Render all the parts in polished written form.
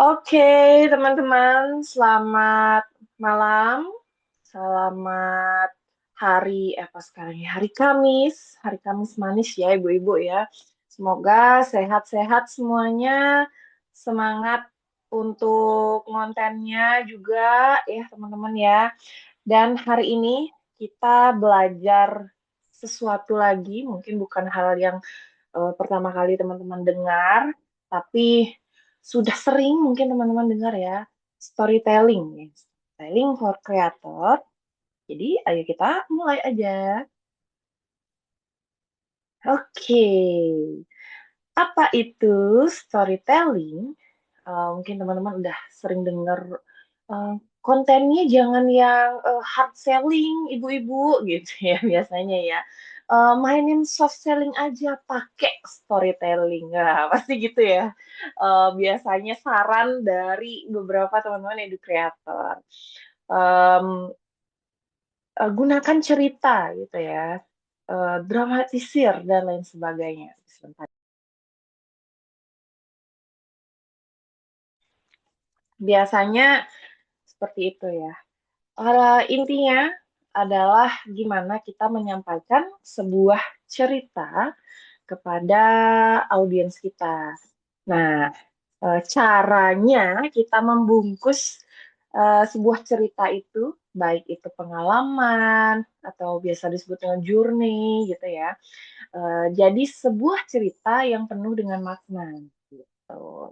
Oke, teman-teman, selamat malam, selamat hari apa sekarang ya? Hari Kamis manis ya, ibu-ibu ya. Semoga sehat-sehat semuanya, semangat untuk kontennya juga ya, teman-teman ya. Dan hari ini kita belajar sesuatu lagi, mungkin bukan hal yang pertama kali teman-teman dengar, tapi sudah sering mungkin teman-teman dengar ya, storytelling ya. Storytelling for creator. Jadi ayo kita mulai aja. Oke, apa itu storytelling? Mungkin teman-teman udah sering dengar kontennya jangan yang hard selling ibu-ibu gitu ya biasanya ya. Mainin soft selling aja pakai storytelling. Nah, pasti gitu ya. Biasanya saran dari beberapa teman-teman edu creator. Em, Gunakan cerita gitu ya. Dramatisir dan lain sebagainya. Sebentar. Biasanya seperti itu ya. Intinya adalah gimana kita menyampaikan sebuah cerita kepada audiens kita. Nah, caranya kita membungkus sebuah cerita itu, baik itu pengalaman atau biasa disebut dengan journey gitu ya. Jadi sebuah cerita yang penuh dengan makna gitu.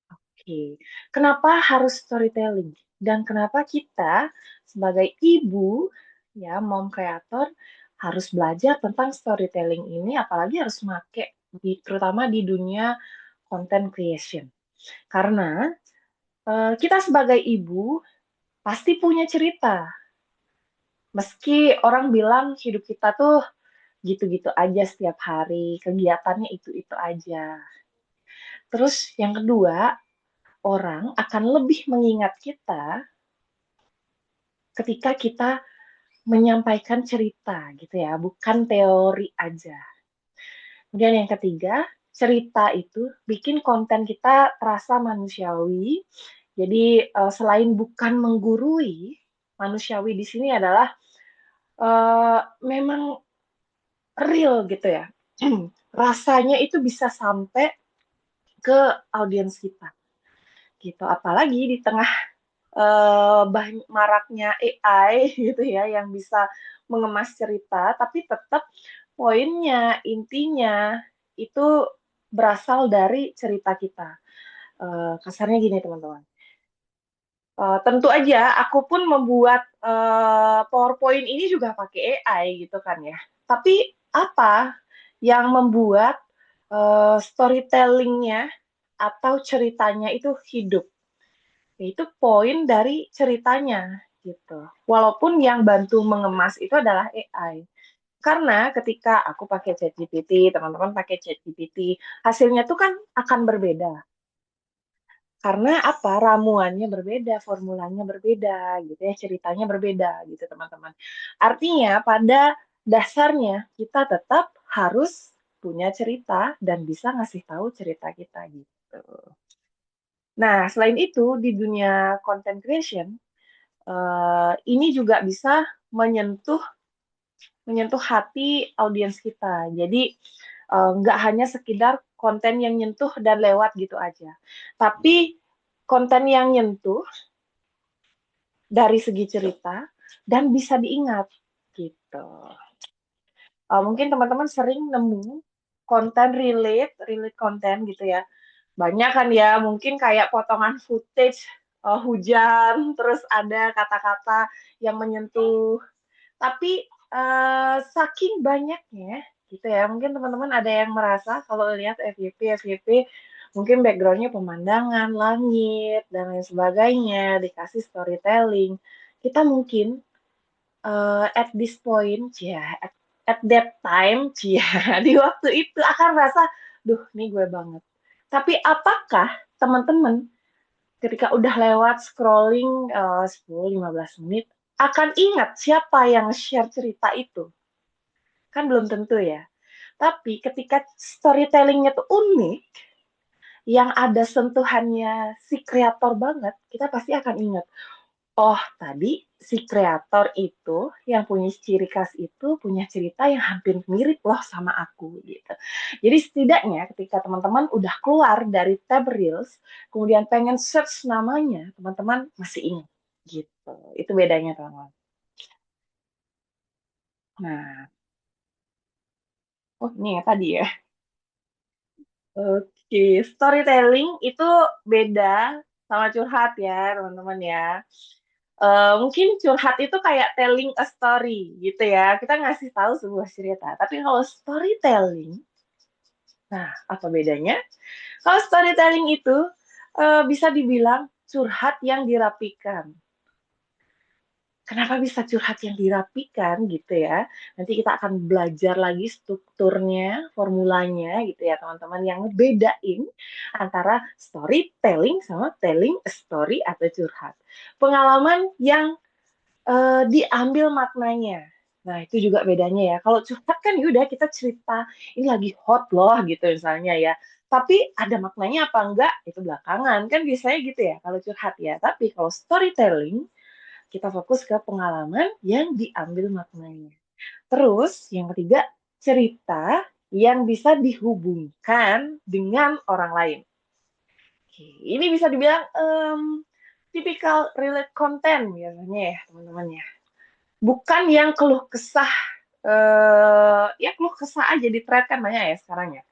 Oke, kenapa harus storytelling? Dan kenapa kita sebagai ibu, ya, mom kreator, harus belajar tentang storytelling ini, apalagi harus make, terutama di dunia content creation. Karena kita sebagai ibu pasti punya cerita. Meski orang bilang hidup kita tuh gitu-gitu aja setiap hari, kegiatannya itu-itu aja. Terus yang kedua, orang akan lebih mengingat kita ketika kita menyampaikan cerita gitu ya, bukan teori aja. Kemudian yang ketiga, cerita itu bikin konten kita terasa manusiawi. Jadi selain bukan menggurui, manusiawi di sini adalah memang real gitu ya. Rasanya itu bisa sampai ke audiens kita gitu. Apalagi di tengah maraknya AI gitu ya yang bisa mengemas cerita, tapi tetap poinnya, intinya itu berasal dari cerita kita. Kasarnya gini teman-teman. Tentu aja aku pun membuat PowerPoint ini juga pakai AI gitu kan ya. Tapi apa yang membuat storytellingnya atau ceritanya itu hidup? Itu poin dari ceritanya gitu. Walaupun yang bantu mengemas itu adalah AI. Karena ketika aku pakai ChatGPT, teman-teman pakai ChatGPT, hasilnya tuh kan akan berbeda. Karena apa? Ramuannya berbeda, formulanya berbeda, gitu ya, ceritanya berbeda, gitu teman-teman. Artinya pada dasarnya kita tetap harus punya cerita dan bisa ngasih tahu cerita kita gitu. Nah, selain itu di dunia content creation, ini juga bisa menyentuh menyentuh hati audiens kita. Jadi nggak hanya sekedar konten yang nyentuh dan lewat gitu aja, tapi konten yang nyentuh dari segi cerita dan bisa diingat gitu. Mungkin teman-teman sering nemu konten relate konten gitu ya. Banyak kan ya, mungkin kayak potongan footage hujan, terus ada kata-kata yang menyentuh. Tapi saking banyaknya gitu ya, mungkin teman-teman ada yang merasa kalau lihat FYP mungkin backgroundnya pemandangan, langit, dan lain sebagainya, dikasih storytelling. Kita mungkin at this point, ya, at that time, ya, di waktu itu akan rasa, duh, ini gue banget. Tapi apakah teman-teman ketika udah lewat scrolling 10-15 menit, akan ingat siapa yang share cerita itu? Kan belum tentu ya. Tapi ketika storytellingnya tuh unik, yang ada sentuhannya si kreator banget, kita pasti akan ingat, oh tadi si kreator itu yang punya ciri khas itu punya cerita yang hampir mirip loh sama aku gitu. Jadi setidaknya ketika teman-teman udah keluar dari tab Reels, kemudian pengen search namanya, teman-teman masih ingat gitu. Itu bedanya teman-teman. Nah, oh ini ya tadi ya. Oke, storytelling itu beda sama curhat ya, teman-teman ya. Mungkin curhat itu kayak telling a story gitu ya. Kita ngasih tahu sebuah cerita. Tapi kalau storytelling, nah apa bedanya? Kalau storytelling itu bisa dibilang curhat yang dirapikan. Kenapa bisa curhat yang dirapikan gitu ya? Nanti kita akan belajar lagi strukturnya, formulanya gitu ya teman-teman yang bedain antara storytelling sama telling a story atau curhat. Pengalaman yang diambil maknanya. Nah, itu juga bedanya ya. Kalau curhat kan yaudah kita cerita, ini lagi hot loh gitu misalnya ya. Tapi ada maknanya apa enggak, itu belakangan. Kan biasanya gitu ya kalau curhat ya. Tapi kalau storytelling, kita fokus ke pengalaman yang diambil maknanya. Terus yang ketiga, cerita yang bisa dihubungkan dengan orang lain. Oke, ini bisa dibilang tipikal relate content biasanya ya teman-teman ya. Bukan yang keluh kesah, ya keluh kesah aja di thread kan banyak ya sekarang ya.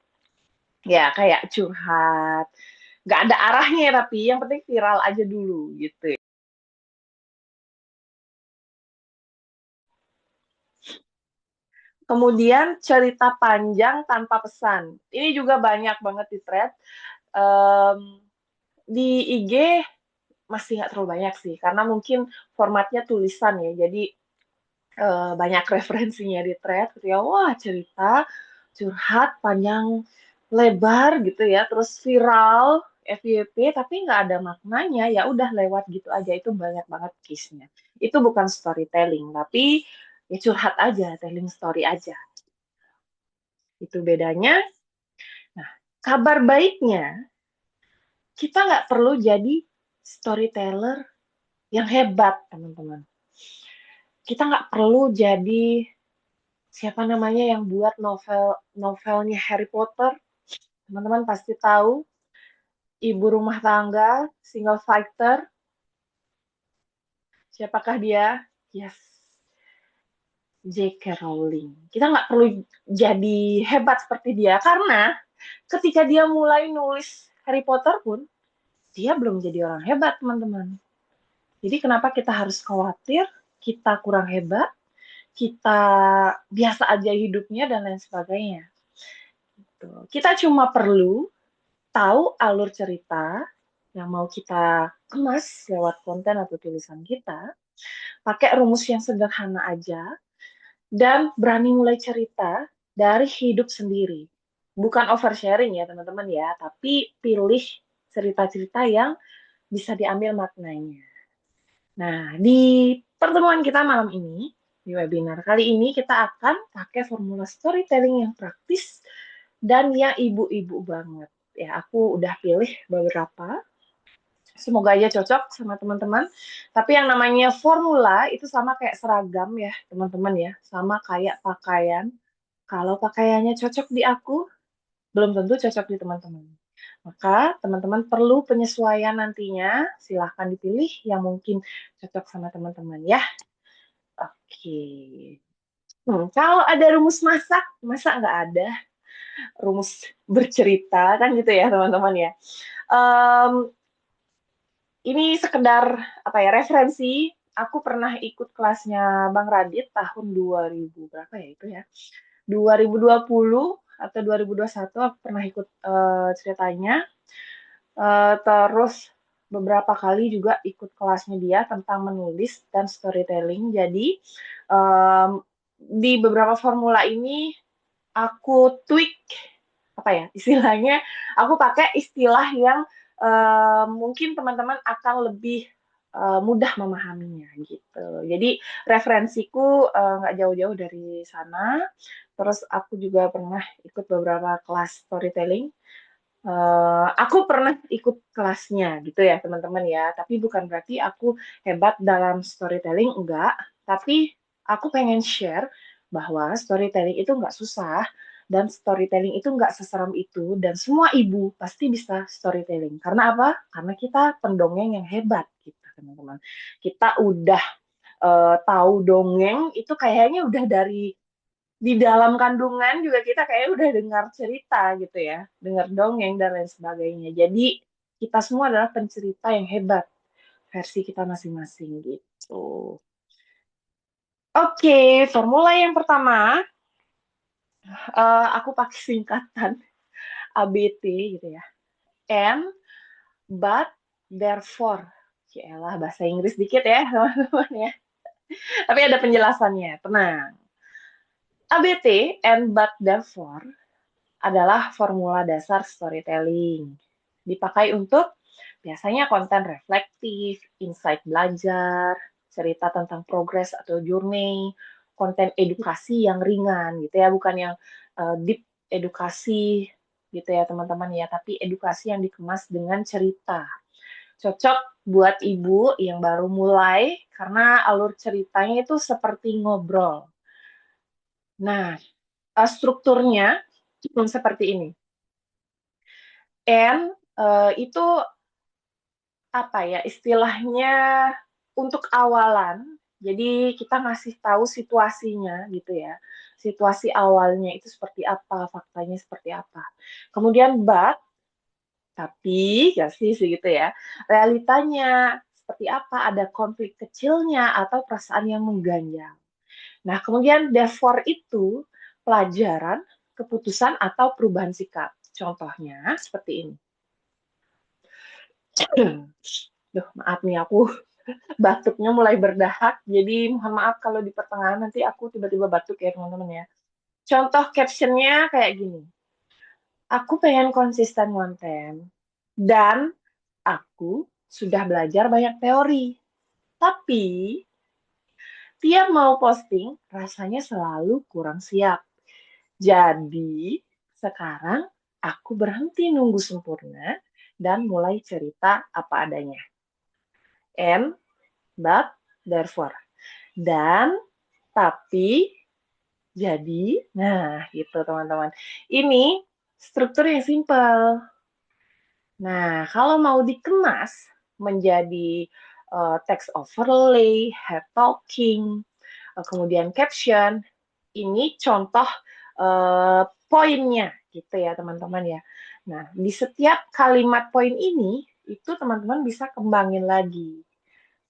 Ya kayak curhat, nggak ada arahnya ya, tapi yang penting viral aja dulu gitu. Kemudian cerita panjang tanpa pesan. Ini juga banyak banget di thread. Um, di IG masih nggak terlalu banyak sih, karena mungkin formatnya tulisan ya. Jadi banyak referensinya di thread. Gitu ya, wah cerita curhat panjang lebar gitu ya, terus viral FYP tapi nggak ada maknanya, ya udah lewat gitu aja. Itu banyak banget case-nya. Itu bukan storytelling, tapi ya curhat aja, telling story aja. Itu bedanya. Nah, kabar baiknya, kita nggak perlu jadi storyteller yang hebat, teman-teman. Kita nggak perlu jadi siapa namanya yang buat novelnya Harry Potter. Teman-teman pasti tahu, ibu rumah tangga, single fighter. Siapakah dia? Yes, J.K. Rowling. Kita nggak perlu jadi hebat seperti dia, karena ketika dia mulai nulis Harry Potter pun, dia belum jadi orang hebat, teman-teman. Jadi kenapa kita harus khawatir kita kurang hebat, kita biasa aja hidupnya, dan lain sebagainya. Kita cuma perlu tahu alur cerita yang mau kita kemas lewat konten atau tulisan kita, pakai rumus yang sederhana aja, dan berani mulai cerita dari hidup sendiri. Bukan oversharing ya teman-teman ya, tapi pilih cerita-cerita yang bisa diambil maknanya. Nah, di pertemuan kita malam ini, di webinar kali ini, kita akan pakai formula storytelling yang praktis dan yang ibu-ibu banget. Ya, aku udah pilih beberapa. Semoga aja cocok sama teman-teman. Tapi yang namanya formula itu sama kayak seragam ya, teman-teman ya. Sama kayak pakaian. Kalau pakaiannya cocok di aku, belum tentu cocok di teman-teman. Maka teman-teman perlu penyesuaian nantinya. Silahkan dipilih yang mungkin cocok sama teman-teman ya. Oke. Kalau ada rumus masak, masa nggak ada rumus bercerita kan gitu ya teman-teman ya. Um, ini sekedar apa ya referensi. Aku pernah ikut kelasnya Bang Radit tahun 2000 berapa ya itu ya. 2020 atau 2021 aku pernah ikut ceritanya. Terus beberapa kali juga ikut kelasnya dia tentang menulis dan storytelling. Jadi di beberapa formula ini aku tweak apa ya istilahnya, aku pakai istilah yang mungkin teman-teman akan lebih mudah memahaminya gitu. Jadi referensiku nggak jauh-jauh dari sana. Terus aku juga pernah ikut beberapa kelas storytelling. Aku pernah ikut kelasnya gitu ya teman-teman ya, tapi bukan berarti aku hebat dalam storytelling, enggak. Tapi aku pengen share bahwa storytelling itu nggak susah, dan storytelling itu nggak seseram itu, dan semua ibu pasti bisa storytelling. Karena apa? Karena kita pendongeng yang hebat gitu teman-teman. Kita udah tahu dongeng itu kayaknya udah dari di dalam kandungan juga kita kayak udah dengar cerita gitu ya, dengar dongeng dan lain sebagainya. Jadi kita semua adalah pencerita yang hebat, versi kita masing-masing gitu. Oke, formula yang pertama, aku pakai singkatan ABT gitu ya. And, but, therefore. Yaelah, bahasa Inggris dikit ya, teman-teman ya. Tapi ada penjelasannya, tenang. ABT, and, but, therefore, adalah formula dasar storytelling. Dipakai untuk biasanya konten reflektif, insight belajar, cerita tentang progres atau journey, konten edukasi yang ringan gitu ya, bukan yang deep edukasi gitu ya teman-teman ya, tapi edukasi yang dikemas dengan cerita. Cocok buat ibu yang baru mulai karena alur ceritanya itu seperti ngobrol. Nah, strukturnya seperti ini. And itu apa ya istilahnya untuk awalan. Jadi kita ngasih tahu situasinya gitu ya. Situasi awalnya itu seperti apa, faktanya seperti apa. Kemudian tapi ya sih gitu ya. Realitanya seperti apa, ada konflik kecilnya atau perasaan yang mengganjal. Nah, kemudian therefore itu pelajaran, keputusan atau perubahan sikap. Contohnya seperti ini. Duh, maaf nih aku batuknya mulai berdahak, jadi mohon maaf kalau di pertengahan nanti aku tiba-tiba batuk ya teman-teman ya. Contoh captionnya kayak gini, aku pengen konsisten konten, dan aku sudah belajar banyak teori, tapi tiap mau posting rasanya selalu kurang siap. Jadi sekarang aku berhenti nunggu sempurna dan mulai cerita apa adanya. And, but, therefore. Dan, tapi, jadi, nah gitu teman-teman. Ini struktur yang simpel. Nah, kalau mau dikemas menjadi text overlay, head talking, kemudian caption, ini contoh poinnya gitu ya teman-teman ya. Nah, di setiap kalimat poin ini, itu teman-teman bisa kembangin lagi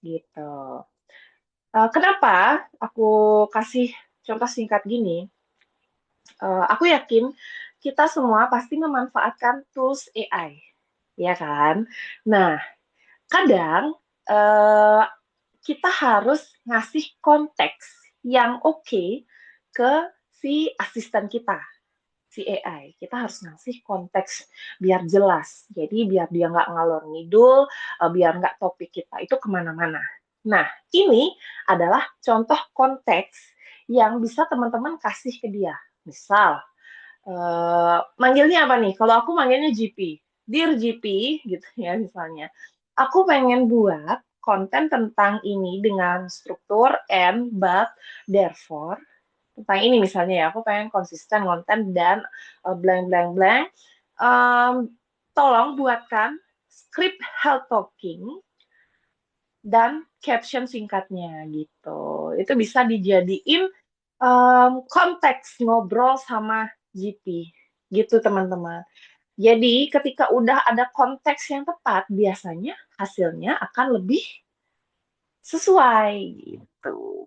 gitu. Kenapa aku kasih contoh singkat gini? Aku yakin kita semua pasti memanfaatkan tools AI, ya kan? Nah, kadang uh, kita harus ngasih konteks yang oke ke si asisten kita, si AI. Kita harus ngasih konteks biar jelas. Jadi biar dia nggak ngalor ngidul, biar nggak topik kita itu kemana-mana. Nah, ini adalah contoh konteks yang bisa teman-teman kasih ke dia. Misal, manggilnya apa nih? Kalau aku manggilnya GP. Dear GP, gitu ya misalnya. Aku pengen buat konten tentang ini dengan struktur and, but, therefore, tentang ini misalnya ya, aku pengen konsisten konten dan blank blank blank. Tolong buatkan script health talking dan caption singkatnya gitu. Itu bisa dijadiin konteks ngobrol sama GP gitu teman-teman. Jadi ketika udah ada konteks yang tepat, biasanya hasilnya akan lebih sesuai gitu.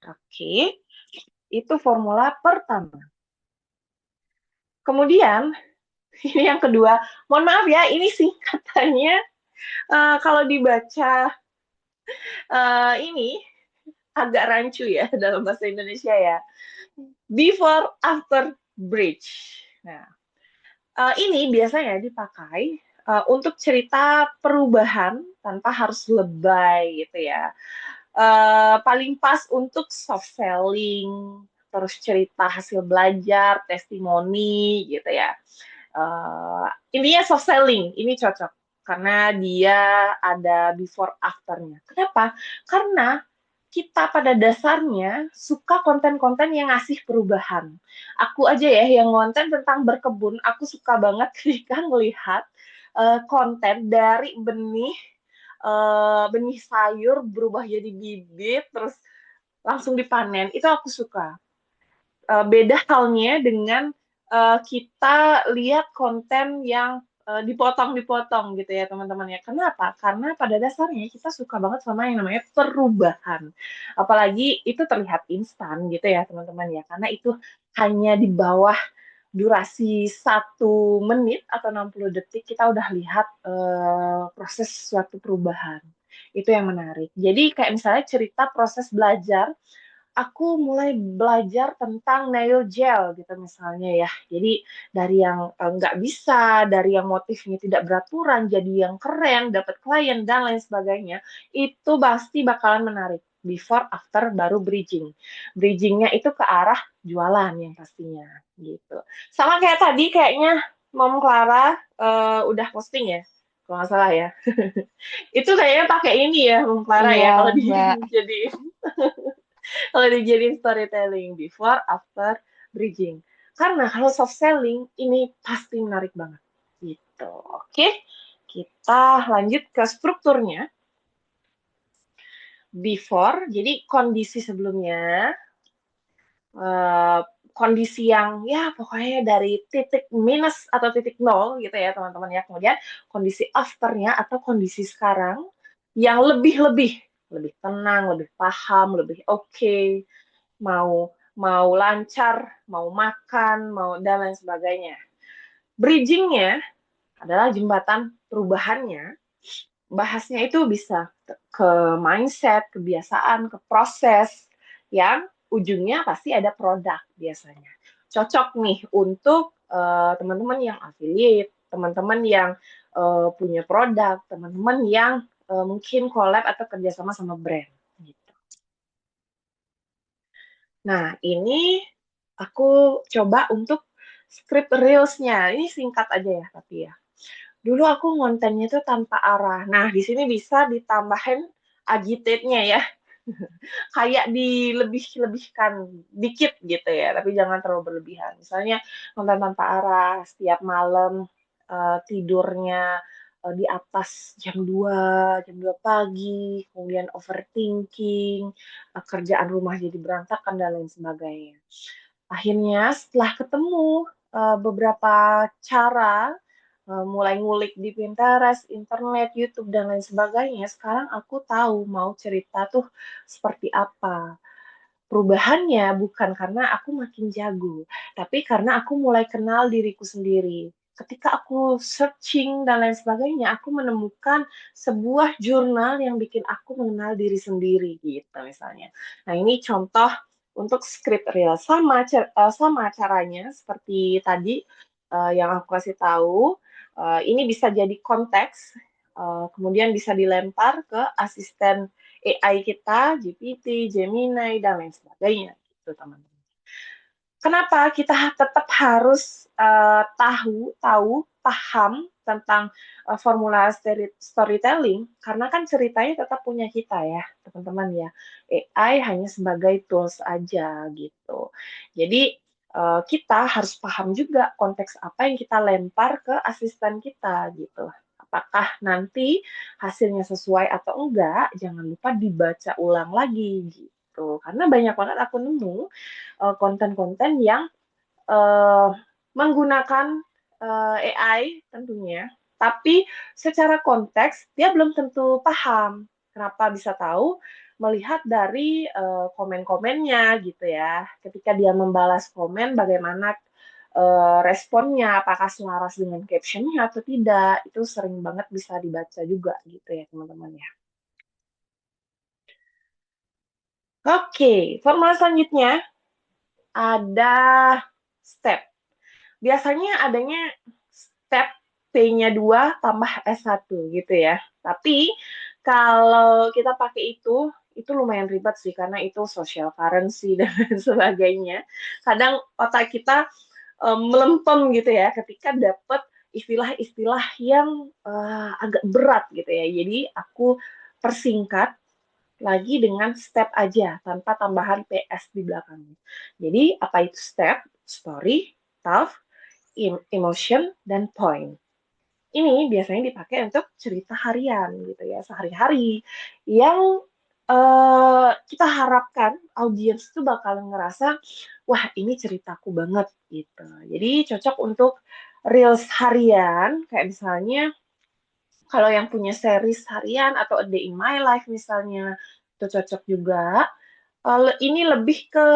Oke, itu formula pertama. Kemudian ini yang kedua, mohon maaf ya, ini singkatannya kalau dibaca ini agak rancu ya dalam bahasa Indonesia ya. Before, after, bridge. Nah, ini biasanya dipakai untuk cerita perubahan tanpa harus lebay gitu ya. Paling pas untuk soft selling, terus cerita hasil belajar, testimoni gitu ya. Intinya soft selling, ini cocok karena dia ada before afternya. Kenapa? Karena kita pada dasarnya suka konten-konten yang ngasih perubahan. Aku aja ya yang konten tentang berkebun, aku suka banget ketika melihat konten dari benih sayur berubah jadi bibit, terus langsung dipanen. Itu aku suka. Beda halnya dengan kita lihat konten yang dipotong-dipotong gitu ya teman-teman ya. Kenapa? Karena pada dasarnya kita suka banget sama yang namanya perubahan. Apalagi itu terlihat instan gitu ya teman-teman ya. Karena itu hanya di bawah durasi 1 menit atau 60 detik kita udah lihat proses suatu perubahan. Itu yang menarik. Jadi kayak misalnya cerita proses belajar aku mulai belajar tentang nail gel gitu misalnya ya. Jadi dari yang nggak bisa, dari yang motifnya tidak beraturan, jadi yang keren, dapat klien dan lain sebagainya, itu pasti bakalan menarik. Before, after, baru bridging. Bridgingnya itu ke arah jualan yang pastinya gitu. Sama kayak tadi kayaknya Mom Clara udah posting ya, kalau nggak salah ya. Itu kayaknya pakai ini ya Mom Clara Iya, ya kalau di Mbak. jadi kalau dijadiin storytelling before, after, bridging. Karena kalau soft selling ini pasti menarik banget. Gitu. Oke, kita lanjut ke strukturnya. Before, jadi kondisi sebelumnya, eh, kondisi yang ya pokoknya dari titik minus atau titik nol gitu ya teman-teman ya. Kemudian kondisi afternya atau kondisi sekarang yang lebih-lebih, lebih tenang, lebih paham, lebih oke, mau mau lancar, mau makan, mau dan lain sebagainya. Bridgingnya adalah jembatan perubahannya. Bahasnya itu bisa ke mindset, kebiasaan, ke proses yang ujungnya pasti ada produk biasanya. Cocok nih untuk teman-teman yang affiliate, teman-teman yang punya produk, teman-teman yang mungkin collab atau kerjasama sama brand. Gitu. Nah, ini aku coba untuk script reels-nya. Ini singkat aja ya, tapi ya. Dulu aku ngontennya itu tanpa arah. Nah, di sini bisa ditambahin agitate-nya ya. Kayak dilebih-lebihkan dikit gitu ya, tapi jangan terlalu berlebihan. Misalnya nonton tanpa arah, setiap malam tidurnya di atas jam 2 pagi, kemudian overthinking, kerjaan rumah jadi berantakan dan lain sebagainya. Akhirnya setelah ketemu beberapa cara, mulai ngulik di Pinterest, internet, YouTube, dan lain sebagainya, sekarang aku tahu mau cerita tuh seperti apa. Perubahannya bukan karena aku makin jago, tapi karena aku mulai kenal diriku sendiri. Ketika aku searching dan lain sebagainya, aku menemukan sebuah jurnal yang bikin aku mengenal diri sendiri gitu misalnya. Nah, ini contoh untuk script real sama caranya seperti tadi yang aku kasih tahu. Ini bisa jadi konteks, kemudian bisa dilempar ke asisten AI kita, GPT, Gemini, dan lain sebagainya. Gitu, teman-teman. Kenapa kita tetap harus paham tentang formula storytelling? Karena kan ceritanya tetap punya kita ya, teman-teman ya. AI hanya sebagai tools aja gitu. Jadi kita harus paham juga konteks apa yang kita lempar ke asisten kita gitu. Apakah nanti hasilnya sesuai atau enggak? Jangan lupa dibaca ulang lagi gitu. Karena banyak banget aku nemu konten-konten yang uh, menggunakan AI tentunya, tapi secara konteks dia belum tentu paham. Kenapa bisa tahu? Melihat dari komen-komennya gitu ya. Ketika dia membalas komen, bagaimana responnya, apakah selaras dengan captionnya atau tidak, itu sering banget bisa dibaca juga gitu ya teman-teman ya. Oke, formula selanjutnya ada step. Biasanya adanya step P-nya 2 tambah S1 gitu ya. Tapi kalau kita pakai itu itu lumayan ribet sih karena itu social currency dan lain sebagainya. Kadang otak kita melempem gitu ya ketika dapat istilah-istilah yang agak berat gitu ya. Jadi aku persingkat lagi dengan step aja tanpa tambahan PS di belakangnya. Jadi apa itu step? Story, task, emotion, dan point. Ini biasanya dipakai untuk cerita harian gitu ya, sehari-hari yang kita harapkan audiens itu bakal ngerasa, wah ini ceritaku banget gitu. Jadi cocok untuk reels harian, kayak misalnya kalau yang punya series harian atau A Day in My Life misalnya, itu cocok juga. Ini lebih ke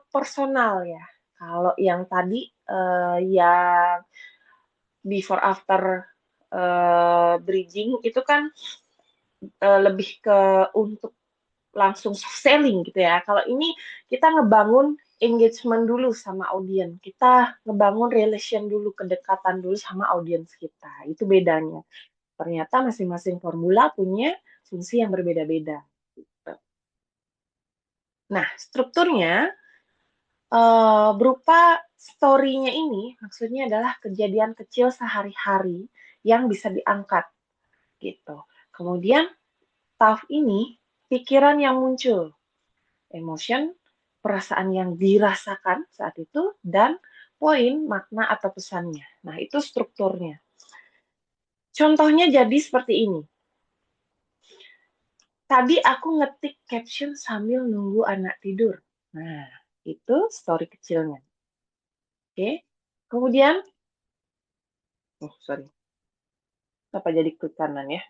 personal ya. Kalau yang tadi yang before after bridging itu kan lebih ke untuk langsung selling gitu ya. Kalau ini kita ngebangun engagement dulu sama audiens. Kita ngebangun relation dulu, kedekatan dulu sama audiens kita. Itu bedanya. Ternyata masing-masing formula punya fungsi yang berbeda-beda. Nah, strukturnya berupa story-nya ini maksudnya adalah kejadian kecil sehari-hari yang bisa diangkat gitu. Kemudian task ini pikiran yang muncul, emotion, perasaan yang dirasakan saat itu, dan poin, makna, atau pesannya. Nah, itu strukturnya. Contohnya jadi seperti ini. Tadi aku ngetik caption sambil nunggu anak tidur. Nah, itu story kecilnya. Oke. Kemudian, oh sorry, apa jadi klik kanan ya?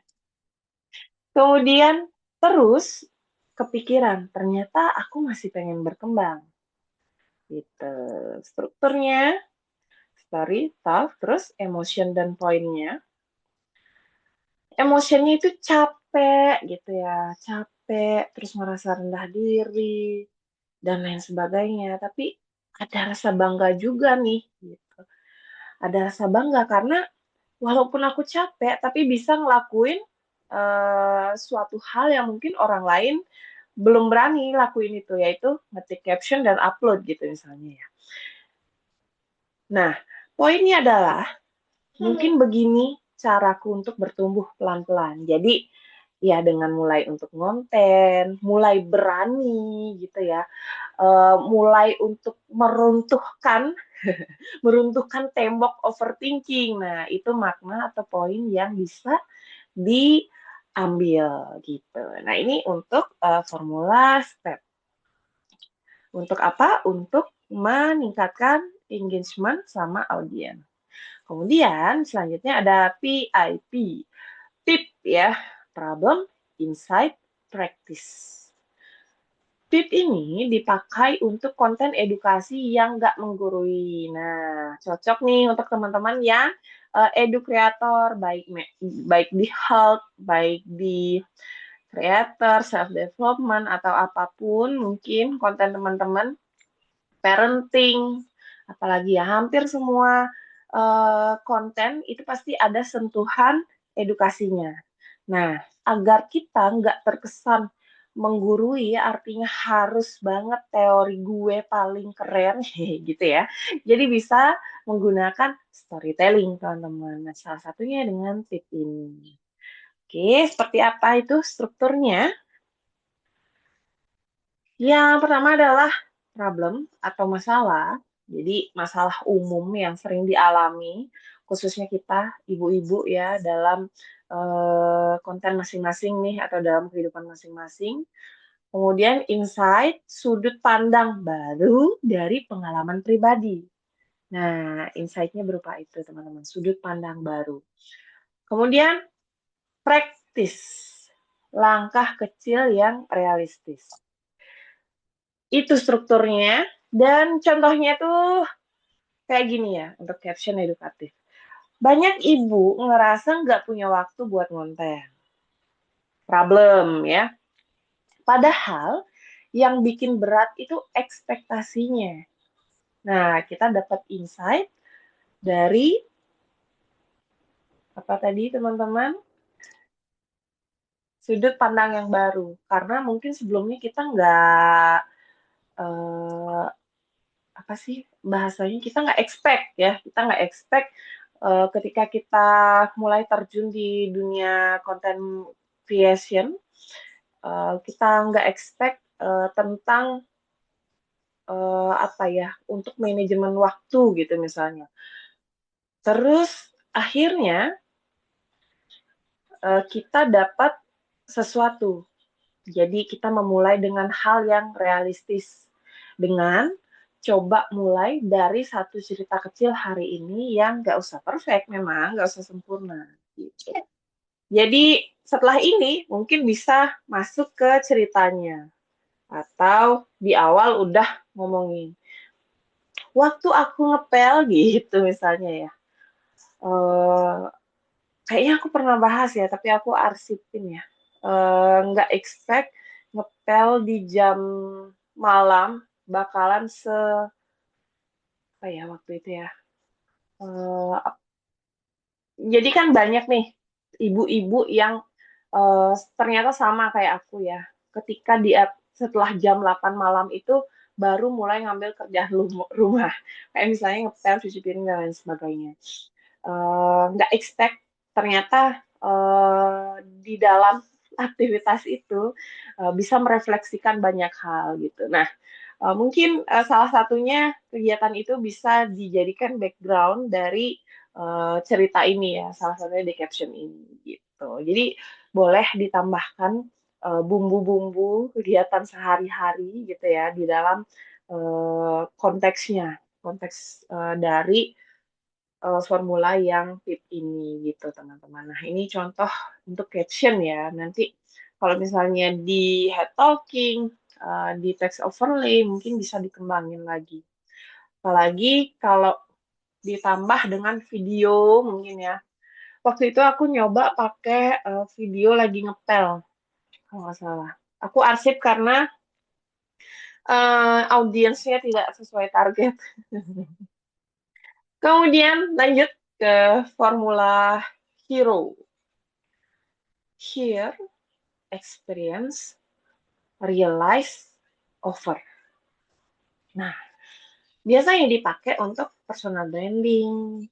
Kemudian, terus kepikiran, ternyata aku masih pengen berkembang. Gitu. Strukturnya, story, task, terus emotion dan poinnya. Emosinya itu capek gitu ya, capek, terus merasa rendah diri, dan lain sebagainya. Tapi ada rasa bangga juga nih, gitu. Ada rasa bangga karena walaupun aku capek, tapi bisa ngelakuin suatu hal yang mungkin orang lain belum berani lakuin itu, yaitu ngetik caption dan upload gitu misalnya ya. Nah, poinnya adalah mungkin begini caraku untuk bertumbuh pelan-pelan. Jadi, ya dengan mulai untuk konten, mulai berani gitu ya, mulai untuk meruntuhkan tembok overthinking. Nah, itu makna atau poin yang bisa diambil gitu. Nah, ini untuk formula step. Untuk apa? Untuk meningkatkan engagement sama audiens. Kemudian selanjutnya ada PIP. PIP ya, problem, insight, practice. PIP ini dipakai untuk konten edukasi yang nggak menggurui. Nah, cocok nih untuk teman-teman yang edukreator, baik di health, baik di creator, self-development, atau apapun mungkin konten teman-teman, parenting, apalagi ya hampir semua konten itu pasti ada sentuhan edukasinya. Nah, agar kita nggak terkesan menggurui, artinya harus banget teori gue paling keren, gitu ya. Jadi bisa menggunakan storytelling, teman-teman. Nah, salah satunya dengan tip ini. Oke, seperti apa itu strukturnya? Yang pertama adalah problem atau masalah. Jadi masalah umum yang sering dialami, khususnya kita ibu-ibu ya dalam konten masing-masing nih atau dalam kehidupan masing-masing. Kemudian insight, sudut pandang baru dari pengalaman pribadi. Nah, insight-nya berupa itu teman-teman, sudut pandang baru. Kemudian practice, langkah kecil yang realistis. Itu strukturnya, dan contohnya tuh kayak gini ya, untuk caption edukatif. Banyak ibu ngerasa nggak punya waktu buat ngonten. Problem ya. Padahal yang bikin berat itu ekspektasinya. Nah, kita dapat insight dari apa tadi teman-teman? sudut pandang yang baru. Karena mungkin sebelumnya kita nggak, eh, apa sih bahasanya, kita nggak expect ya, kita nggak expect ketika kita mulai terjun di dunia content creation, kita nggak expect tentang apa ya, untuk manajemen waktu gitu misalnya. Terus akhirnya kita dapat sesuatu. Jadi kita memulai dengan hal yang realistis. Dengan coba mulai dari satu cerita kecil hari ini yang nggak usah perfect memang, nggak usah sempurna. Gitu. Jadi setelah ini mungkin bisa masuk ke ceritanya. Atau di awal udah ngomongin. Waktu aku ngepel gitu misalnya ya. Uh, Kayaknya aku pernah bahas ya, tapi aku arsipin ya. Nggak expect ngepel di jam malam bakalan apa ya waktu itu ya. Eh, jadi kan banyak nih ibu-ibu yang ternyata sama kayak aku ya. Ketika dia setelah jam 8 malam itu baru mulai ngambil kerjaan rumah. Kayak misalnya ngepel, cuci piring, dan lain sebagainya. Nggak expect ternyata di dalam aktivitas itu bisa merefleksikan banyak hal gitu. Nah, mungkin salah satunya kegiatan itu bisa dijadikan background dari cerita ini ya, salah satunya di caption ini gitu. Jadi boleh ditambahkan bumbu-bumbu kegiatan sehari-hari gitu ya di dalam konteksnya, konteks dari formula yang tip ini gitu teman-teman. Nah ini contoh untuk caption ya. Nanti kalau misalnya di head talking, di text overlay mungkin bisa dikembangin lagi. Apalagi kalau ditambah dengan video mungkin ya. Waktu itu aku nyoba pakai video lagi ngepel kalau nggak salah. Aku arsip karena audiensnya tidak sesuai target. Kemudian lanjut ke formula hero. Hear, experience, realize, offer. Nah, biasanya dipakai untuk personal branding,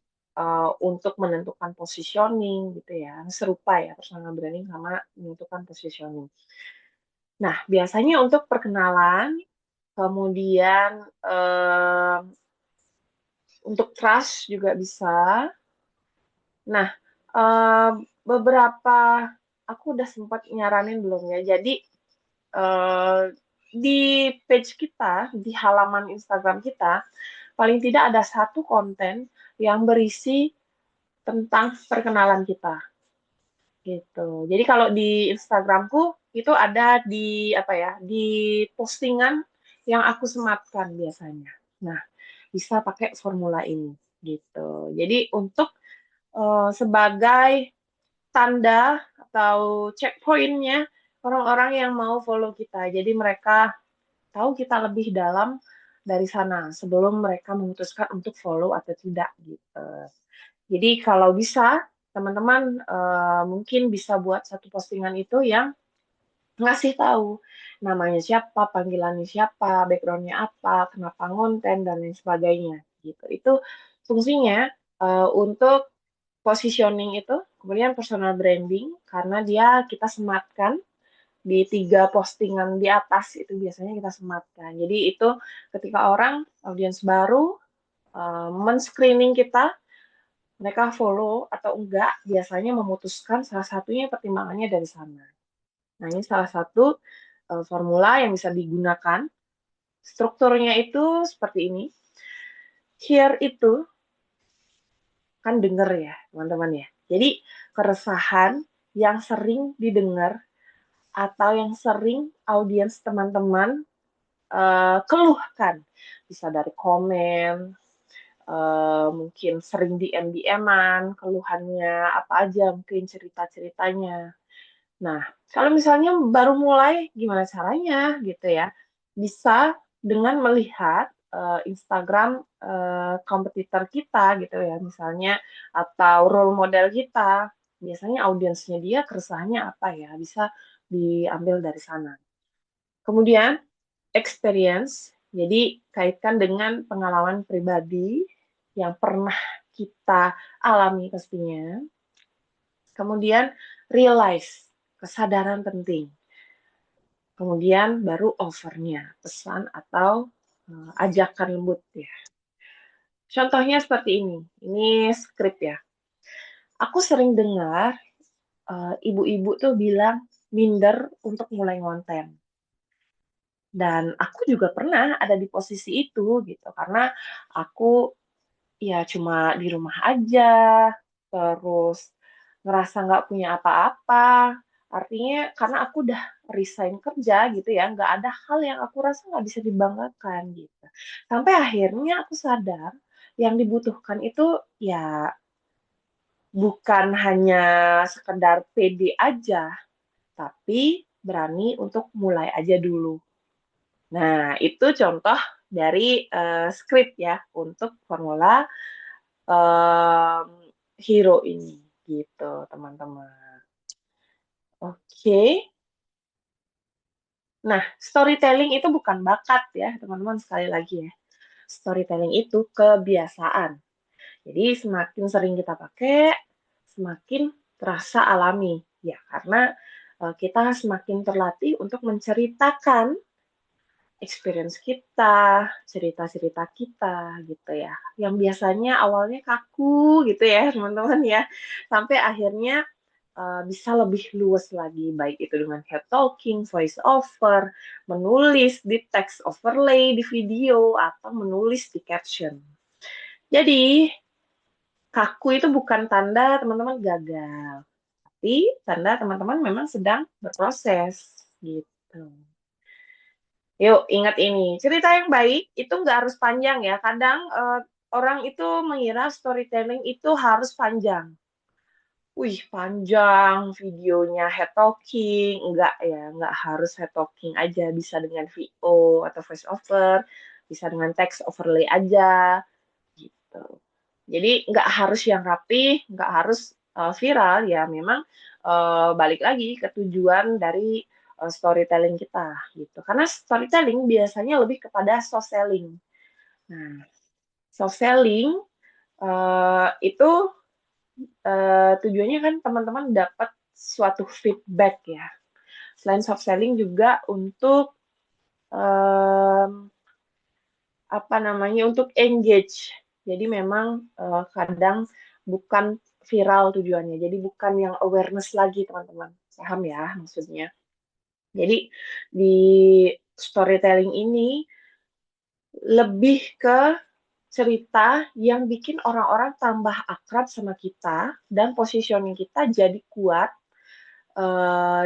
untuk menentukan positioning gitu ya. Serupa ya personal branding sama menentukan positioning. Nah, biasanya untuk perkenalan, kemudian untuk trust juga bisa. Nah, beberapa aku udah sempat nyaranin belum ya. Jadi di page kita, di halaman Instagram kita, paling tidak ada satu konten yang berisi tentang perkenalan kita. Gitu. Jadi kalau di Instagramku itu ada di apa ya, di postingan yang aku sematkan biasanya. Nah, bisa pakai formula ini gitu. Jadi untuk sebagai tanda atau checkpointnya orang-orang yang mau follow kita. Jadi mereka tahu kita lebih dalam dari sana sebelum mereka memutuskan untuk follow atau tidak gitu. Jadi kalau bisa teman-teman mungkin bisa buat satu postingan itu yang ngasih tahu namanya siapa, panggilannya siapa, backgroundnya apa, kenapa ngonten dan lain sebagainya gitu. Itu fungsinya untuk positioning itu, kemudian personal branding karena dia kita sematkan di 3 postingan di atas itu biasanya kita sematkan. Jadi itu ketika orang audiens baru men-screening kita, mereka follow atau enggak, biasanya memutuskan salah satunya pertimbangannya dari sana. Nah, ini salah satu formula yang bisa digunakan. Strukturnya itu seperti ini. Hear itu kan denger ya, teman-teman ya. Jadi keresahan yang sering didengar atau yang sering audiens teman-teman keluhkan. Bisa dari komen, mungkin sering DM-DM-an, keluhannya apa aja, mungkin cerita-ceritanya. Nah, kalau misalnya baru mulai, gimana caranya gitu ya? Bisa dengan melihat Instagram kompetitor kita gitu ya, misalnya atau role model kita. biasanya audiensnya dia keresahannya apa ya, bisa diambil dari sana. Kemudian experience, jadi kaitkan dengan pengalaman pribadi yang pernah kita alami pastinya. Kemudian realize, kesadaran penting. Kemudian baru offer-nya, pesan atau ajakan lembut ya. Contohnya seperti ini skrip ya. Aku sering dengar ibu-ibu tuh bilang minder untuk mulai konten. Dan aku juga pernah ada di posisi itu gitu, karena aku ya cuma di rumah aja, terus ngerasa nggak punya apa-apa. Artinya karena aku udah resign kerja gitu ya, nggak ada hal yang aku rasa nggak bisa dibanggakan gitu. Sampai akhirnya aku sadar yang dibutuhkan itu ya bukan hanya sekedar pede aja, tapi berani untuk mulai aja dulu. Nah, itu contoh dari skrip ya untuk formula um, hero ini gitu, teman-teman. Oke. Nah, storytelling itu bukan bakat ya, teman-teman, sekali lagi ya. Storytelling itu kebiasaan. Jadi semakin sering kita pakai, semakin terasa alami. Ya, karena kita semakin terlatih untuk menceritakan experience kita, cerita-cerita kita gitu ya. Yang biasanya awalnya kaku gitu ya, teman-teman ya. Sampai akhirnya bisa lebih luas lagi, baik itu dengan head talking, voice over, menulis di text overlay di video, atau menulis di caption. Jadi, kaku itu bukan tanda teman-teman gagal, tapi tanda teman-teman memang sedang berproses gitu. Yuk, ingat ini. Cerita yang baik itu nggak harus panjang ya. Kadang orang itu mengira storytelling itu harus panjang. Wih, panjang videonya head talking. Enggak ya, nggak harus head talking aja. Bisa dengan VO atau voice over. Bisa dengan text overlay aja. Gitu. Jadi nggak harus yang rapi, nggak harus viral ya. Memang balik lagi ke tujuan dari storytelling kita gitu. Karena storytelling biasanya lebih kepada soft selling. Nah, soft selling itu tujuannya kan teman-teman dapat suatu feedback ya. Selain soft selling juga untuk um, apa namanya untuk engage. Jadi memang kadang bukan viral tujuannya. Jadi bukan yang awareness lagi teman-teman. Paham ya maksudnya. Jadi di storytelling ini lebih ke cerita yang bikin orang-orang tambah akrab sama kita dan positioning kita jadi kuat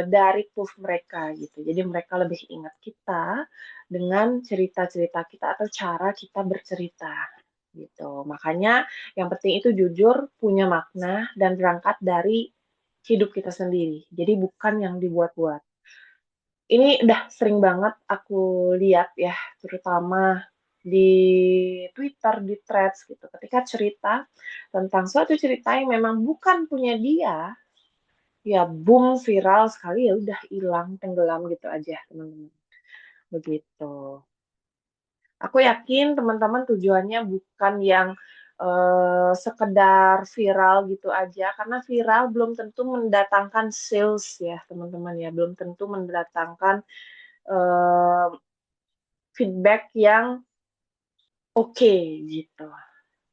dari proof mereka gitu. Jadi mereka lebih ingat kita dengan cerita-cerita kita atau cara kita bercerita gitu. Makanya yang penting itu jujur, punya makna dan berangkat dari hidup kita sendiri. Jadi bukan yang dibuat-buat. Ini udah sering banget aku lihat ya, terutama di Twitter, di threads gitu. Ketika cerita tentang suatu cerita yang memang bukan punya dia, ya boom viral sekali ya udah hilang tenggelam gitu aja teman-teman begitu. Aku yakin teman-teman tujuannya bukan yang sekedar viral gitu aja karena viral belum tentu mendatangkan sales ya teman-teman ya belum tentu mendatangkan eh, feedback yang oke gitu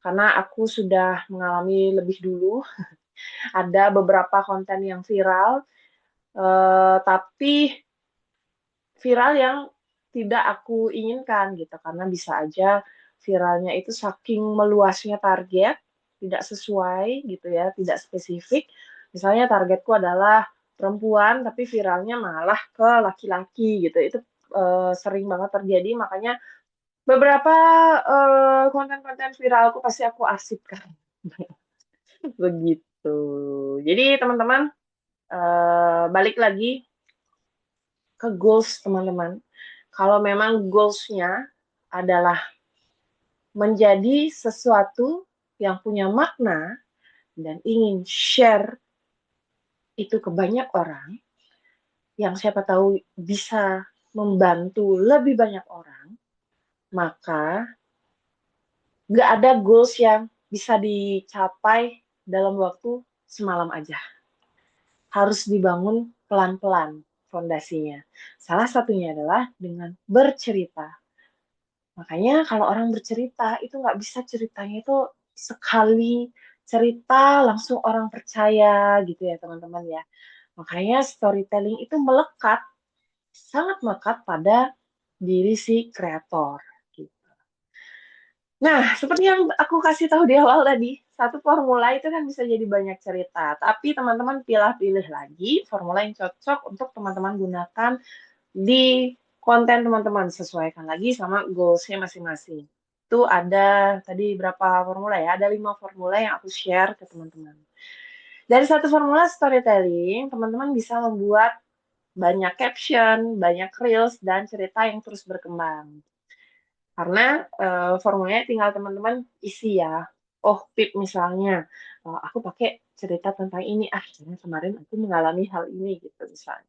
karena aku sudah mengalami lebih dulu ada beberapa konten yang viral tapi viral yang tidak aku inginkan gitu karena bisa aja viralnya itu saking meluasnya target tidak sesuai gitu ya tidak spesifik misalnya targetku adalah perempuan tapi viralnya malah ke laki-laki gitu itu sering banget terjadi makanya beberapa konten-konten viralku pasti aku arsipkan begitu jadi teman-teman balik lagi ke goals teman-teman. Kalau memang goals-nya adalah menjadi sesuatu yang punya makna dan ingin share itu ke banyak orang, yang siapa tahu bisa membantu lebih banyak orang, maka nggak ada goals yang bisa dicapai dalam waktu semalam aja. Harus dibangun pelan-pelan fondasinya. Salah satunya adalah dengan bercerita. Makanya kalau orang bercerita itu nggak bisa ceritanya itu sekali cerita langsung orang percaya gitu ya teman-teman ya. Makanya storytelling itu melekat, sangat melekat pada diri si kreator. Gitu. Nah, seperti yang aku kasih tahu di awal tadi, satu formula itu kan bisa jadi banyak cerita. Tapi teman-teman pilih-pilih lagi formula yang cocok untuk teman-teman gunakan di konten teman-teman. Sesuaikan lagi sama goals-nya masing-masing. Itu ada tadi berapa formula ya? Ada 5 formula yang aku share ke teman-teman. Dari satu formula storytelling, teman-teman bisa membuat banyak caption, banyak reels, dan cerita yang terus berkembang. Karena formulanya tinggal teman-teman isi ya. Oh, tip misalnya, aku pakai cerita tentang ini, karena kemarin aku mengalami hal ini gitu misalnya.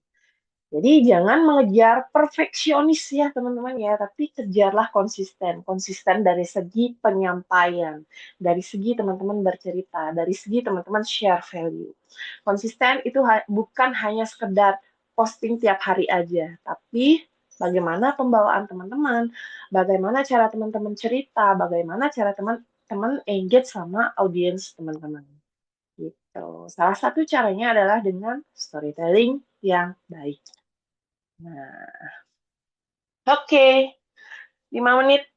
Jadi jangan mengejar perfeksionis ya teman-teman ya, tapi kejarlah konsisten. Konsisten dari segi penyampaian, dari segi teman-teman bercerita, dari segi teman-teman share value. Konsisten itu bukan hanya sekedar posting tiap hari aja, tapi bagaimana pembawaan teman-teman, bagaimana cara teman-teman cerita, bagaimana cara teman-teman engage sama audiens teman-teman. Gitu. Salah satu caranya adalah dengan storytelling yang baik. Nah, oke, 5 menit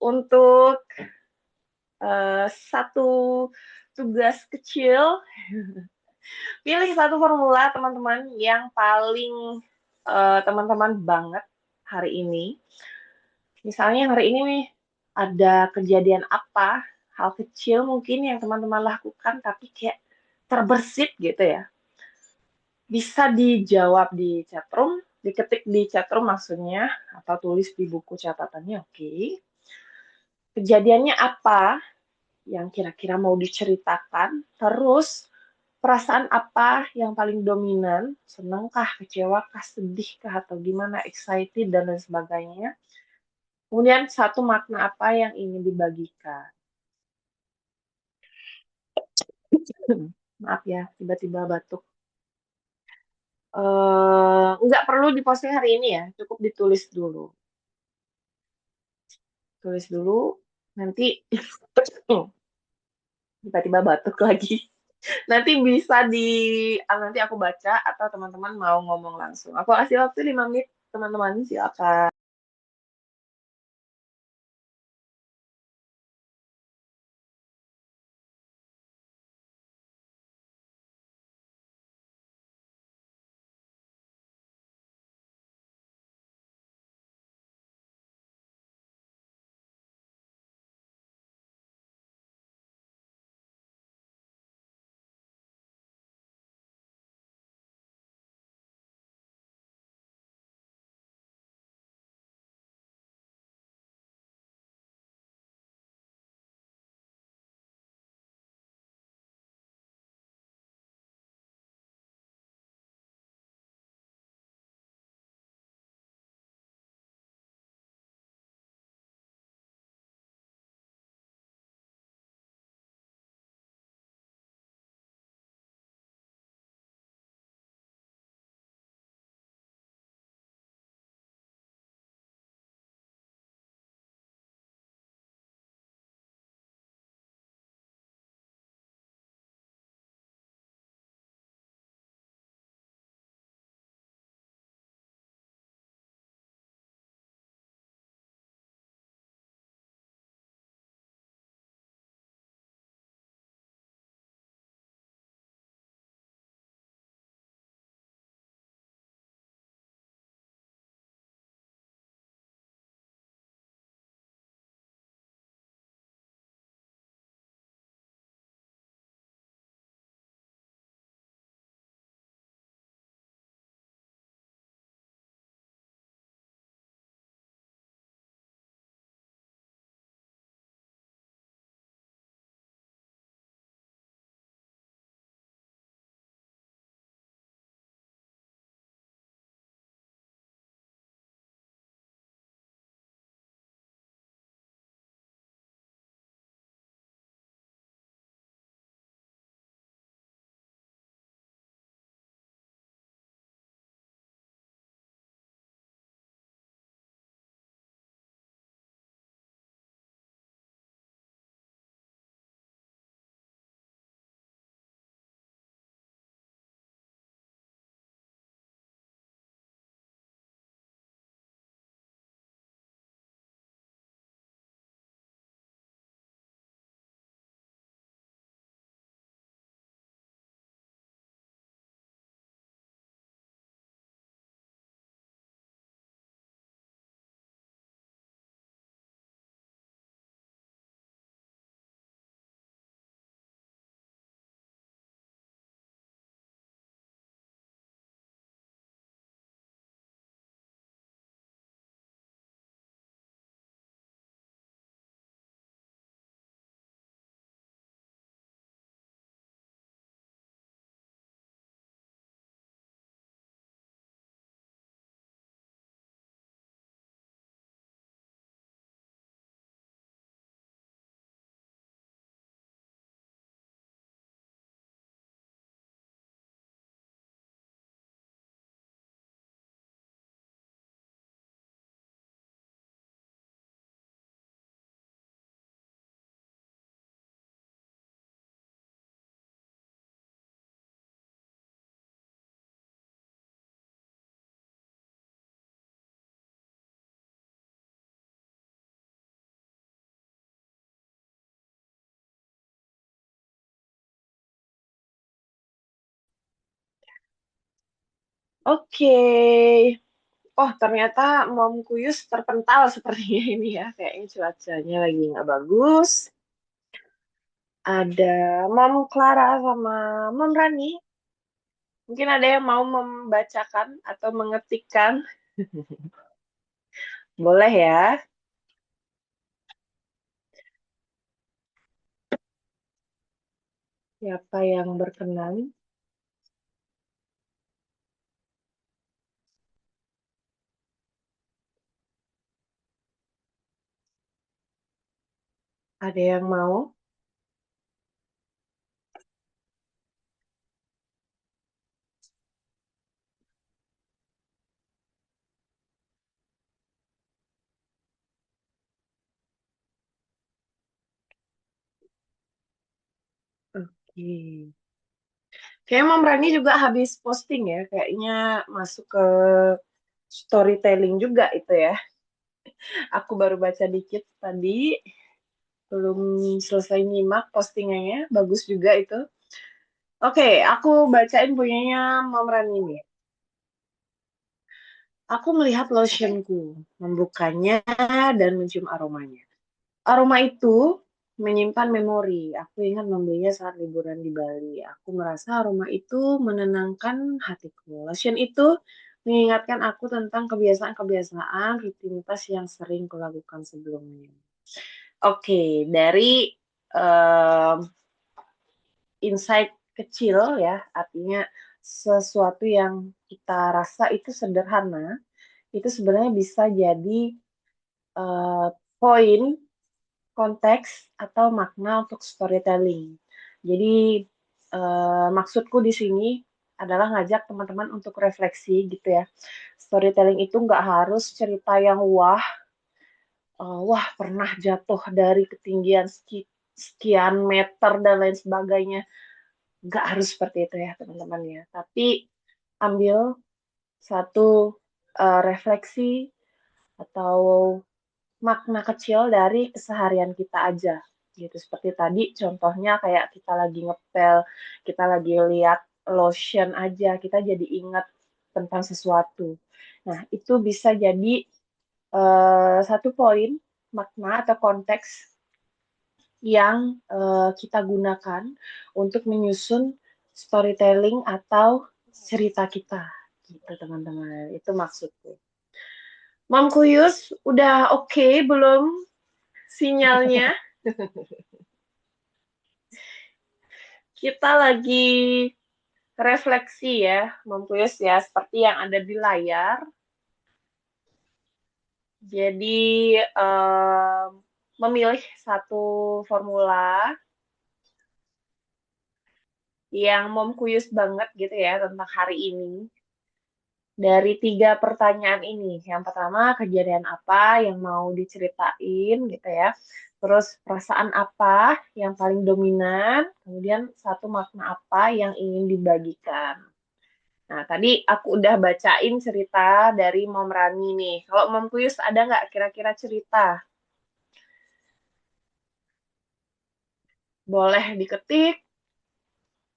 untuk satu tugas kecil. Pilih satu formula teman-teman yang paling teman-teman banget hari ini. Misalnya hari ini nih ada kejadian apa, hal kecil mungkin yang teman-teman lakukan tapi kayak terbersit gitu ya. Bisa dijawab di chatroom, diketik di chatroom maksudnya, atau tulis di buku catatannya, oke. Kejadiannya apa yang kira-kira mau diceritakan, terus perasaan apa yang paling dominan, senangkah, kecewakah, sedihkah, atau gimana, excited, dan lain sebagainya. Kemudian satu makna apa yang ingin dibagikan. Maaf ya, tiba-tiba batuk. Nggak perlu diposting hari ini ya, cukup ditulis dulu. Tulis dulu, nanti tiba-tiba batuk lagi. Nanti bisa nanti aku baca atau teman-teman mau ngomong langsung. Aku kasih waktu 5 menit, teman-teman, silakan. Oke. Oh, ternyata Mom Kuyus terpental sepertinya ini ya. Kayaknya cuacanya lagi nggak bagus. Ada Mom Clara sama Mom Rani. Mungkin ada yang mau membacakan atau mengetikkan. Boleh ya. Siapa yang berkenan? Ada yang mau? Oke. Kayaknya Mom Rani juga habis posting ya. Kayaknya masuk ke storytelling juga itu ya. Aku baru baca dikit tadi. Belum selesai nyimak postingannya. Bagus juga itu. Oke, aku bacain punyanya Mom Rani nih. Aku melihat lotionku, membukanya dan mencium aromanya. Aroma itu menyimpan memori. Aku ingat membelinya saat liburan di Bali. Aku merasa aroma itu menenangkan hatiku. Lotion itu mengingatkan aku tentang kebiasaan-kebiasaan rutinitas yang sering kulakukan sebelumnya. Oke, dari em, insight kecil ya, artinya sesuatu yang kita rasa itu sederhana, itu sebenarnya bisa jadi eh, poin konteks atau makna untuk storytelling. Jadi maksudku di sini adalah ngajak teman-teman untuk refleksi gitu ya. Storytelling itu nggak harus cerita yang wah pernah jatuh dari ketinggian sekian meter dan lain sebagainya. Nggak harus seperti itu ya teman-teman ya. Tapi ambil satu refleksi atau makna kecil dari keseharian kita aja gitu seperti tadi contohnya kayak kita lagi ngepel kita lagi lihat lotion aja kita jadi ingat tentang sesuatu nah itu bisa jadi satu poin makna atau konteks yang kita gunakan untuk menyusun storytelling atau cerita kita gitu teman-teman itu maksudku Mam Kuyus udah oke belum sinyalnya. Kita lagi refleksi ya, Mempunyus ya, seperti yang ada di layar. Jadi memilih satu formula yang Momkuyus banget gitu ya tentang hari ini. Dari tiga pertanyaan ini, yang pertama kejadian apa yang mau diceritain gitu ya. Terus perasaan apa yang paling dominan, kemudian satu makna apa yang ingin dibagikan. Nah, tadi aku udah bacain cerita dari Mom Rani nih. Kalau Mom Kuyus ada nggak kira-kira cerita? Boleh diketik,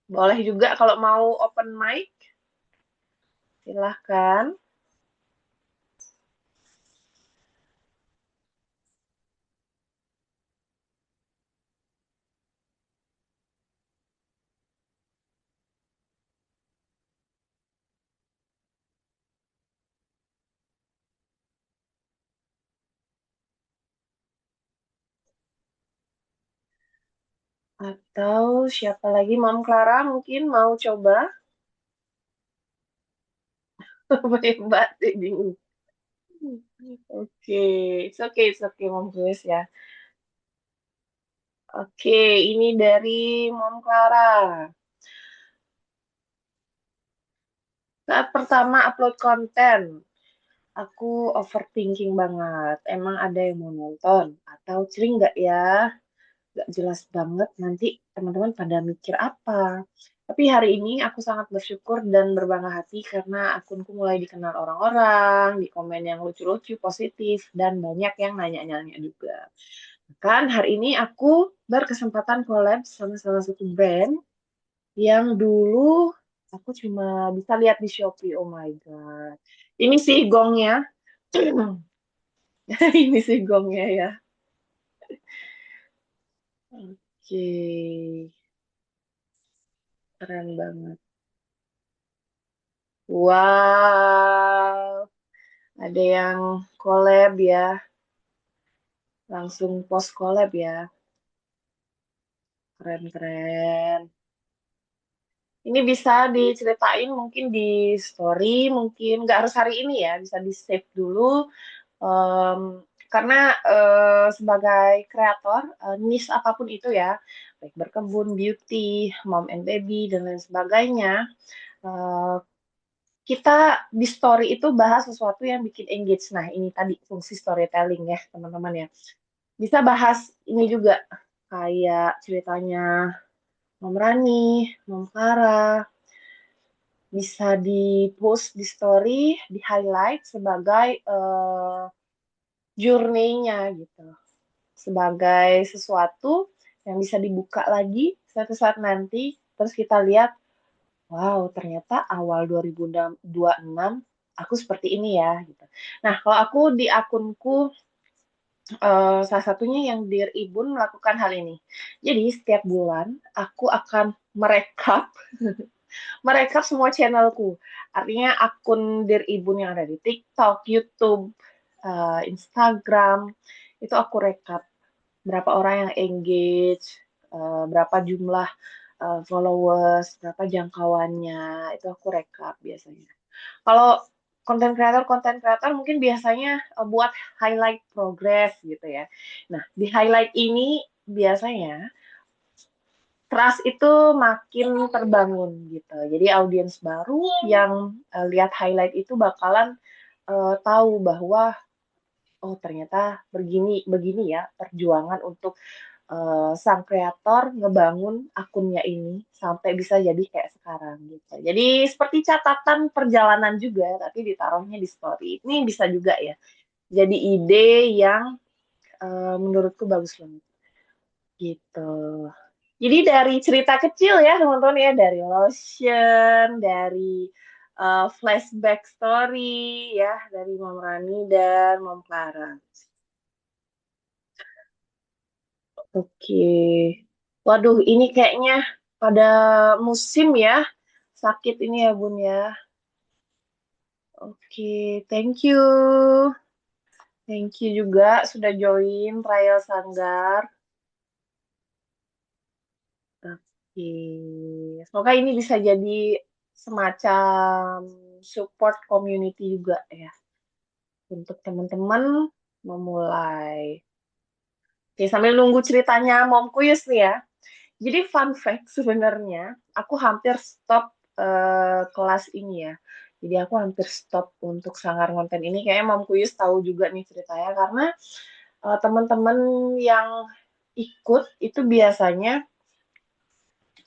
boleh juga kalau mau open mic, silahkan. Atau siapa lagi? Mom Clara mungkin mau coba. Mbak bingung. Oke, it's okay, Mom Kuyus ya. Oke, ini dari Mom Clara. Saat pertama upload konten, aku overthinking banget. Emang ada yang mau nonton? Atau sering nggak ya? Nggak jelas banget nanti teman-teman pada mikir apa. Tapi hari ini aku sangat bersyukur dan berbangga hati karena akunku mulai dikenal orang-orang, di komen yang lucu-lucu, positif, dan banyak yang nanya-nanya juga. Kan hari ini aku berkesempatan collab sama salah satu brand yang dulu Aku cuma bisa lihat di Shopee. Oh my God. Ini sih gongnya. Ini sih gongnya ya. Oke, keren banget. Wow, ada yang collab ya, langsung post collab ya. Keren-keren. Ini bisa diceritain mungkin di story, mungkin nggak harus hari ini ya, bisa di save dulu. Em, karena sebagai kreator, niche apapun itu ya, baik berkebun, beauty, mom and baby, dan lain sebagainya, eh, kita di story itu bahas sesuatu yang bikin engage. Nah, ini tadi fungsi storytelling ya, teman-teman ya. Bisa bahas ini juga, kayak ceritanya Mom Rani, Mom Kara, bisa di-post di story, di-highlight sebagai journey-nya gitu. Sebagai sesuatu yang bisa dibuka lagi suatu saat nanti, terus kita lihat, wow, ternyata awal 2026 aku seperti ini ya gitu. Nah, kalau aku di akunku, salah satunya yang Dear Ibun melakukan hal ini. Jadi setiap bulan aku akan merekap merekap semua channelku. Artinya akun Dear Ibun yang ada di TikTok, YouTube, Instagram, itu aku rekap berapa orang yang engage, berapa jumlah followers, berapa jangkauannya, itu aku rekap biasanya. Kalau konten kreator mungkin biasanya buat highlight progress gitu ya. Nah, di highlight ini biasanya trust itu makin terbangun gitu. Jadi audiens baru yang lihat highlight itu bakalan tahu bahwa oh ternyata begini begini ya perjuangan untuk sang kreator ngebangun akunnya ini sampai bisa jadi kayak sekarang gitu. Jadi seperti catatan perjalanan juga, tapi ditaruhnya di story. Ini bisa juga ya. Jadi ide yang menurutku bagus banget gitu. Jadi dari cerita kecil ya teman-teman ya, dari lotion, dari flashback story ya, dari Mom Rani dan Mom Clara. Oke. Waduh, ini kayaknya pada musim ya sakit ini ya Bun ya. Oke, thank you. Thank you juga sudah join trial Sanggar. Oke. Semoga ini bisa jadi semacam support community juga ya untuk teman-teman memulai. Oke, sambil nunggu ceritanya Mom Kuyus nih ya. Jadi fun fact sebenarnya, aku hampir stop kelas ini ya. Jadi aku hampir stop untuk sanggar konten ini. Kayaknya Mom Kuyus tahu juga nih ceritanya karena teman-teman yang ikut itu biasanya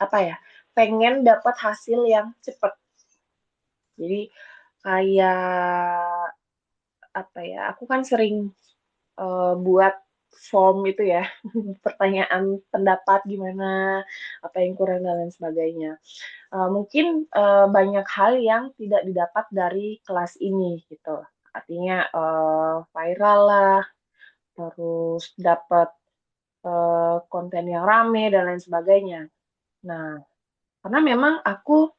apa ya, pengen dapat hasil yang cepat. Jadi kayak apa ya, aku kan sering buat form itu ya, pertanyaan pendapat gimana, apa yang kurang dan lain sebagainya. Mungkin banyak hal yang tidak didapat dari kelas ini gitu. Artinya viral lah, terus dapat konten yang rame dan lain sebagainya. Nah, karena memang aku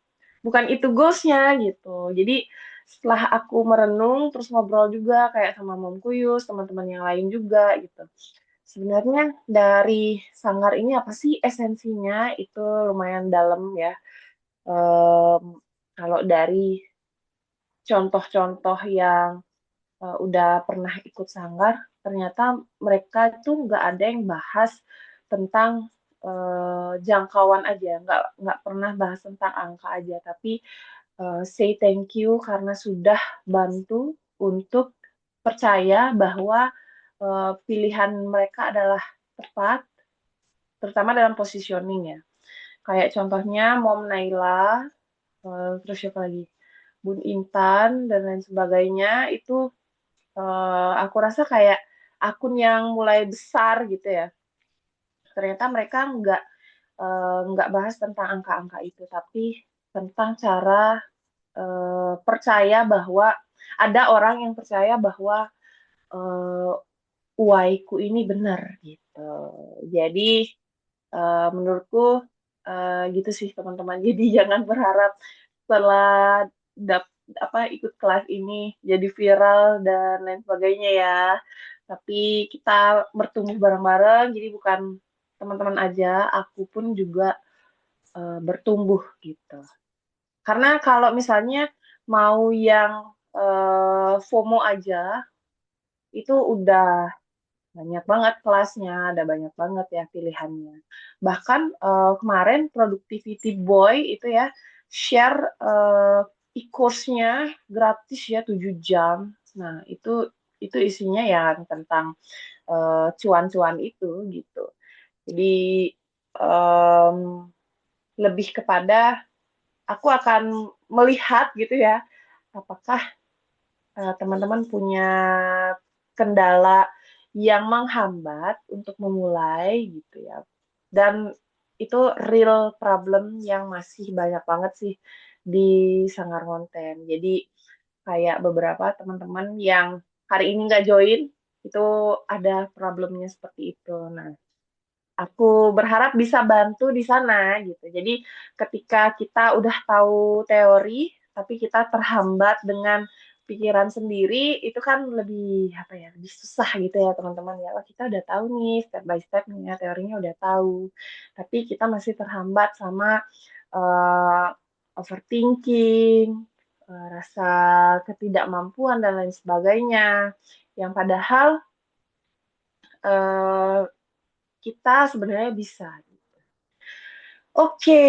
bukan itu goalsnya gitu. Jadi setelah aku merenung terus ngobrol juga kayak sama Mom Kuyus, teman-teman yang lain juga gitu. Sebenarnya dari sanggar ini apa sih esensinya itu lumayan dalam ya. Kalau dari contoh-contoh yang udah pernah ikut sanggar, ternyata mereka tuh nggak ada yang bahas tentang jangkauan aja, nggak pernah bahas tentang angka aja, tapi say thank you karena sudah bantu untuk percaya bahwa pilihan mereka adalah tepat, terutama dalam positioning ya. Kayak contohnya Mom Naila, terus siapa lagi? Bun Intan dan lain sebagainya itu aku rasa kayak akun yang mulai besar gitu ya. Ternyata mereka nggak bahas tentang angka-angka itu, tapi tentang cara percaya bahwa ada orang yang percaya bahwa eh, uaiku ini benar gitu. Jadi menurutku gitu sih teman-teman. Jadi jangan berharap setelah ikut kelas ini jadi viral dan lain sebagainya ya. Tapi kita bertumbuh bareng-bareng. Jadi bukan teman-teman aja, aku pun juga bertumbuh gitu. Karena kalau misalnya mau yang FOMO aja, itu udah banyak banget kelasnya, ada banyak banget ya pilihannya. Bahkan kemarin Productivity Boy itu ya share e-course-nya gratis ya 7 jam. Nah, itu isinya ya tentang cuan-cuan itu gitu. Jadi em, lebih kepada aku akan melihat gitu ya, apakah teman-teman punya kendala yang menghambat untuk memulai gitu ya. Dan itu real problem yang masih banyak banget sih di Sanggar Konten. Jadi kayak beberapa teman-teman yang hari ini nggak join, itu ada problemnya seperti itu. Nah, aku berharap bisa bantu di sana gitu. Jadi ketika kita udah tahu teori, tapi kita terhambat dengan pikiran sendiri, itu kan lebih apa ya, lebih susah gitu ya teman-teman ya. Wah, kita udah tahu nih step by stepnya, teorinya udah tahu, tapi kita masih terhambat sama uh, overthinking, rasa ketidakmampuan dan lain sebagainya. Yang padahal uh, kita sebenarnya bisa. Oke,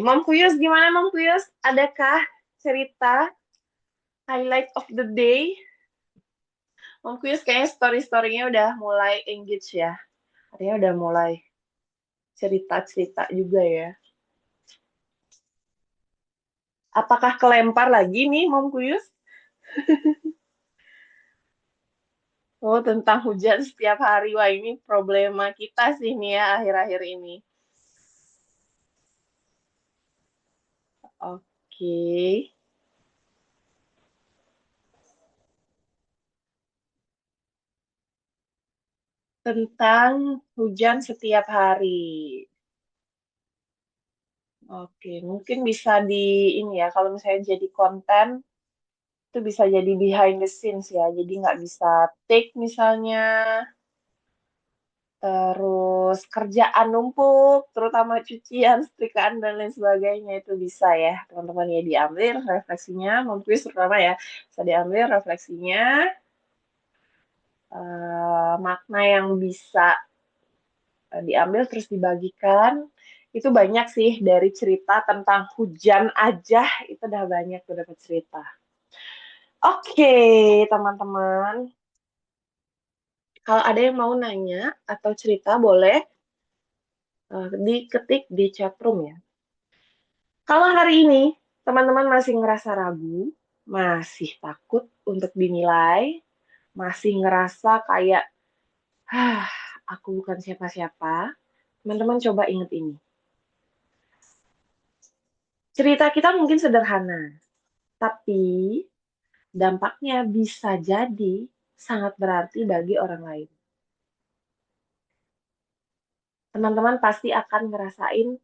Mom Kuyus gimana Mom Kuyus? Adakah cerita highlight of the day? Mom Kuyus kayaknya story-storynya udah mulai engage ya. Artinya udah mulai cerita-cerita juga ya. Apakah kelempar lagi nih Mom Kuyus? Oh, tentang hujan setiap hari. Wah, ini problema kita sih nih ya akhir-akhir ini. Oke. Tentang hujan setiap hari. Oke, mungkin bisa di ini ya, kalau misalnya jadi konten, itu bisa jadi behind the scenes ya. Jadi nggak bisa take misalnya, terus kerjaan numpuk, terutama cucian, setrikaan, dan lain sebagainya. Itu bisa ya, teman-teman ya diambil refleksinya, mungkin terutama ya, bisa diambil refleksinya, makna yang bisa diambil terus dibagikan. Itu banyak sih dari cerita tentang hujan aja, itu udah banyak tuh dapat cerita. Oke, teman-teman. Kalau ada yang mau nanya atau cerita, boleh diketik di chat room ya. Kalau hari ini teman-teman masih ngerasa ragu, masih takut untuk dinilai, masih ngerasa kayak, ah, aku bukan siapa-siapa, teman-teman coba inget ini. Cerita kita mungkin sederhana, tapi dampaknya bisa jadi sangat berarti bagi orang lain. Teman-teman pasti akan ngerasain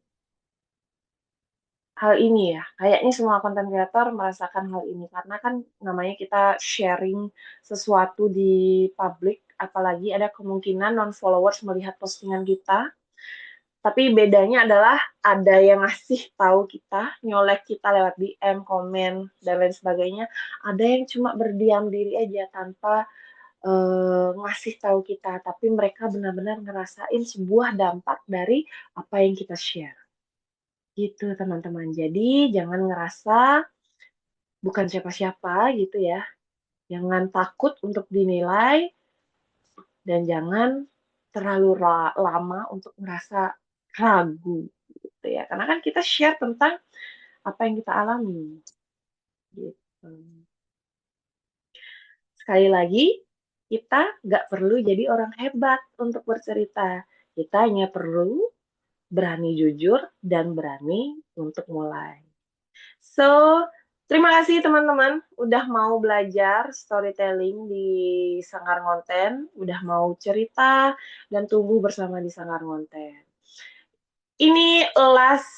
hal ini ya. Kayaknya semua konten kreator merasakan hal ini karena kan namanya kita sharing sesuatu di publik, apalagi ada kemungkinan non-followers melihat postingan kita. Tapi bedanya adalah ada yang ngasih tahu kita, nyolek kita lewat DM, komen, dan lain sebagainya. Ada yang cuma berdiam diri aja tanpa ngasih tahu kita, tapi mereka benar-benar ngerasain sebuah dampak dari apa yang kita share. Gitu teman-teman. Jadi jangan ngerasa bukan siapa-siapa gitu ya. Jangan takut untuk dinilai dan jangan terlalu lama untuk merasa ragu gitu ya. Karena kan kita share tentang apa yang kita alami gitu. Sekali lagi, kita nggak perlu jadi orang hebat untuk bercerita. Kita hanya perlu berani jujur dan berani untuk mulai. So, terima kasih teman-teman udah mau belajar storytelling di Sanggar Ngonten, udah mau cerita dan tumbuh bersama di Sanggar Ngonten. Ini last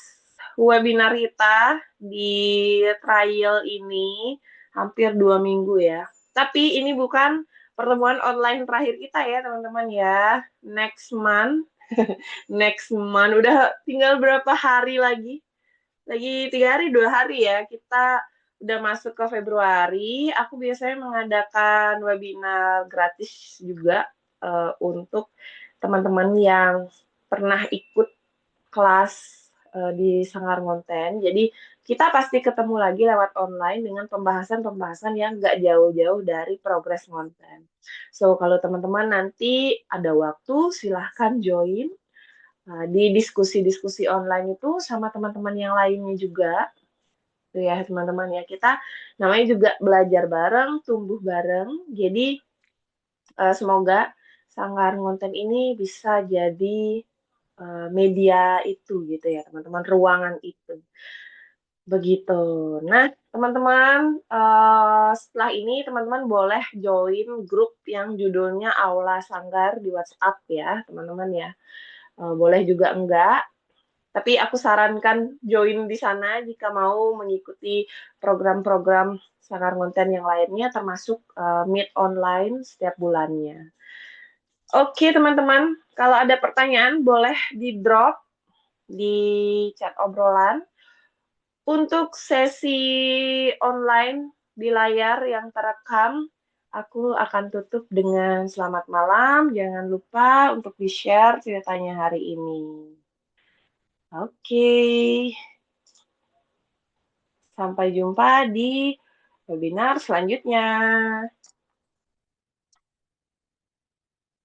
webinar kita di trial ini hampir 2 minggu ya. Tapi ini bukan pertemuan online terakhir kita ya teman-teman ya. Next month udah tinggal berapa hari lagi? Lagi 3 hari, 2 hari ya. Kita udah masuk ke Februari. Aku biasanya mengadakan webinar gratis juga untuk teman-teman yang pernah ikut kelas di Sanggar Ngonten. Jadi kita pasti ketemu lagi lewat online dengan pembahasan-pembahasan yang nggak jauh-jauh dari progres Ngonten. So, kalau teman-teman nanti ada waktu, silahkan join di diskusi-diskusi online itu sama teman-teman yang lainnya juga. Tuh ya, teman-teman ya. Kita namanya juga belajar bareng, tumbuh bareng. Jadi, semoga Sanggar Ngonten ini bisa jadi media itu gitu ya teman-teman, ruangan itu begitu. Nah teman-teman, setelah ini teman-teman boleh join grup yang judulnya Aula Sanggar di WhatsApp ya teman-teman ya. Boleh juga enggak, tapi aku sarankan join di sana jika mau mengikuti program-program Sanggar Ngonten yang lainnya termasuk Meet online setiap bulannya. Oke teman-teman, kalau ada pertanyaan boleh di drop di chat obrolan. Untuk sesi online di layar yang terekam, aku akan tutup dengan selamat malam. Jangan lupa untuk di-share ceritanya hari ini. Oke, sampai jumpa di webinar selanjutnya.